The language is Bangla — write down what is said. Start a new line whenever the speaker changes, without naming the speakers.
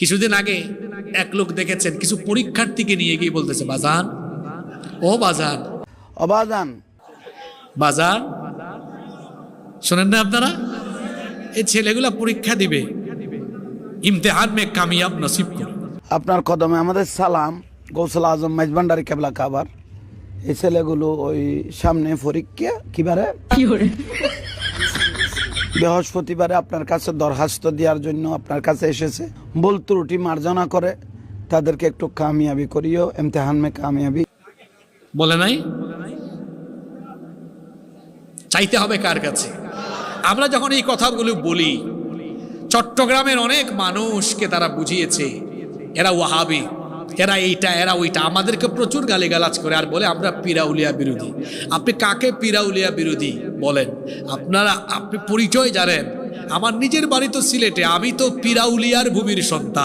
কিছুদিন আগে এক লোক দেখেছেন কিছু পরীক্ষার্থীকে নিয়ে গিয়ে বলতেছে, বাজান ও বাজান,
অবাজান
বাজান, শোনেন না আপনারা? এই ছেলেগুলা পরীক্ষা দিবে, ইমতেহান মে কামিয়াব নসিব করে।
আপনার কদমে আমাদের সালাম। গৌসুল আজম মেজবান্ডারি কেবলা খাবার। এই ছেলেগুলো ওই সামনে পরীক্ষা কিবারে বৃহস্পতিবারে আপনার কাছে দরখাস্ত দেওয়ার জন্য আপনার কাছে এসেছে। ভুল ত্রুটি মার্জনা করে তাদেরকে একটু কামিয়াবি করিও, ইমতেহান মে কামিয়াবি।
বলে নাই? চাইতে হবে কার কাছে? আমরা যখন এই কথাগুলো বলি, চট্টগ্রামের অনেক মানুষকে তারা বুঝিয়েছে এরা ওয়াহাবি, এরা এইটা, এরা ওইটা, আমাদেরকে প্রচুর গালিগালাজ করে আর বলে আমরা পিরাউলিয়া বিরোধী। আপনি কাকে পিরাউলিয়া বিরোধী বলেন? আপনি পরিচয় জানেন? আমার নিজের বাড়ি তো সিলেটে, আমি তো পিরাউলিয়ার ভূমির সন্তান।